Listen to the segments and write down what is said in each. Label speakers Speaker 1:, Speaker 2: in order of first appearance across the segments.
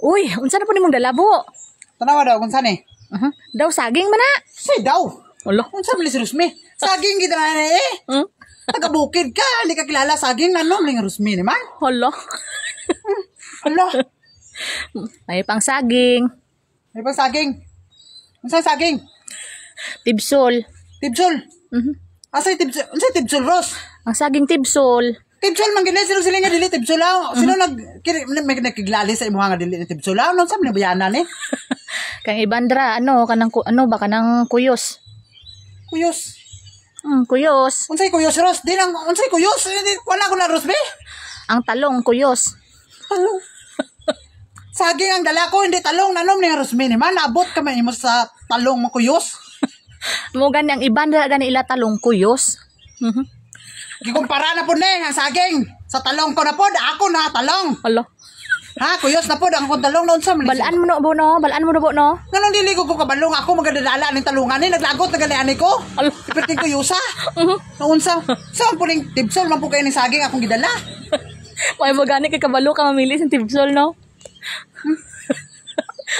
Speaker 1: Uy, unsa na po nimong dalabo?
Speaker 2: Tanawa daw kung saan eh.
Speaker 1: Daw saging man na.
Speaker 2: Say daw.
Speaker 1: Alo.
Speaker 2: Kung saan si Rusmi? Saging kita na eh. Taga-bukid ka. Hindi ka kilala saging. Ano maling Rusmi naman?
Speaker 1: Hala.
Speaker 2: Hala.
Speaker 1: May pang saging.
Speaker 2: May pang saging. Kung saan saging?
Speaker 1: Tibsol.
Speaker 2: Tibsol. Asay tibsol? Kung saan tibsol, Ros?
Speaker 1: Ang saging tibsol.
Speaker 2: Tibsol man gini. Sino sila nga dili tibsol lao? Sino may nakiglali sa imuha nga dili na tibsol lao? Ano saan may bayanan eh?
Speaker 1: Kang ibandra, ano ba kanang kuyos?
Speaker 2: Kuyos.
Speaker 1: Kuyos.
Speaker 2: Unsay kuyos, Ros? Di lang, unsay kuyos? Wala ko na, Ros, be?
Speaker 1: Ang talong, kuyos.
Speaker 2: Talong. Saging ang dala ko, hindi talong. Nanom ni Rosmi naman. Naabot ka man mo sa talong mo kuyos.
Speaker 1: Mo gani ang ibandra gani ila talong kuyos.
Speaker 2: Gikumpara na po ne, ang saging. Sa talong ko na po, ako na talong.
Speaker 1: Hala.
Speaker 2: Ha, kuyos na po, ang talong noon sa malis.
Speaker 1: Balaan mo no bo no, balaan mo no bo no.
Speaker 2: Nanong dili ko kabalong, ako magadadala ng talungan ni, naglagot na ganiani ko.
Speaker 1: Hala.
Speaker 2: Iperting kuyusa. Noon sa po ning tibsol, man po kayo ng saging akong gidala.
Speaker 1: May mo gani kay kabalo ka mamili sa tibsol no.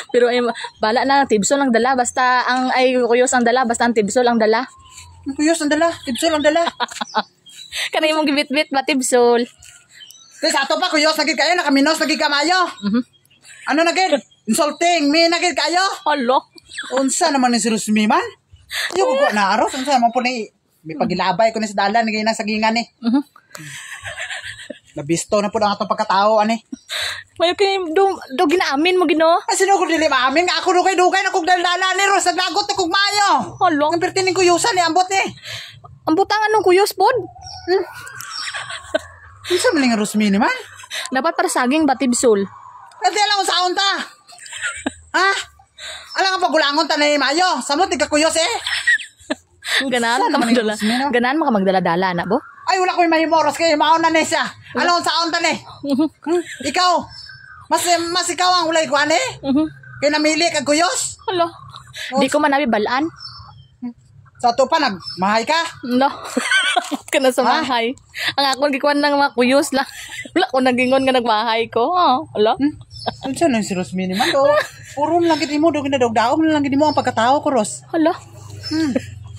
Speaker 1: Pero ay bala na tibsol ang dala basta ang ay kuyos ang dala basta ang tibsol ang dala.
Speaker 2: Kuyos ang dala, tibsol ang dala.
Speaker 1: Kanay mong gibit-bit ba tibsol.
Speaker 2: Kasi sa ato pa kuyos nagid kayo nakaminos nagid kamayo. Ano nagid? Insulting me nagid kayo.
Speaker 1: Hala.
Speaker 2: Unsa naman ni si Rusmi man? Yung ko na aros unsa man po ni may pagilabay ko ni sa dalan ni nang sagingan ni. Nabisto na po ang atong pagkatao ani.
Speaker 1: May kay do ginaamin mo gino.
Speaker 2: Sino ko dili maamin nga ako dugay na kog dalala ni Ros naglagot na kog mayo.
Speaker 1: Hala.
Speaker 2: Ang pertining kuyusan ni ambot ni.
Speaker 1: Ang butangan ng kuyos pod.
Speaker 2: Unsa man ni Rusmi ni man?
Speaker 1: Dapat para saging ba tibsol.
Speaker 2: Dati lang sa unta. Ha? Alang nga pagulangon ta ni mayo. Samot tika kuyos eh.
Speaker 1: Ganan ka magdala. Ganan mo ka magdala-dala na bo.
Speaker 2: Ay wala ko mahimo Ros kay mao na ni siya. Alang sa unta ni. Ikaw. Mas ikaw ang ulay kuan eh. Kay namili kag kuyos.
Speaker 1: Hala. Di ko man nabi balaan.
Speaker 2: Sa to pa nagmahay ka.
Speaker 1: No. Kana sa mahay. Ang akong gikuan ng mga kuyos lang. Wala ko nagingon nga nagmahay ko. Hala.
Speaker 2: Unsa na si Rosmi ni man do? Puro lang gid mo do ginadog-daog lang gid mo ang pagkatao ko Ros.
Speaker 1: Hala.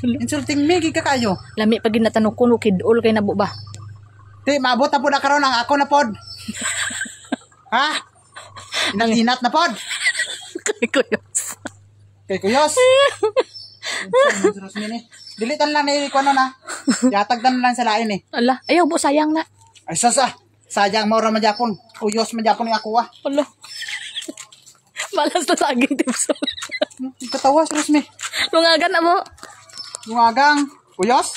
Speaker 2: Insulting me gid ka kayo.
Speaker 1: Lami pag ginatanong ko no kidul kay nabo ba.
Speaker 2: Di maabot na po na karon ang ako na pod. Ha? Inat na pod.
Speaker 1: Kay kuyos.
Speaker 2: Kay kuyos. Si Rosmi ni. Dilitan lang ni ko na. Yatag na lang sa lain eh.
Speaker 1: Ala, ayaw bo sayang na.
Speaker 2: Ay sasa. Sayang mo ra man Japon. Kuyos man Japon ni ako ah.
Speaker 1: Ala. Malas na saging tibsol.
Speaker 2: Katawa si Rosmi.
Speaker 1: Lungagan na mo.
Speaker 2: Yung agang kuyos.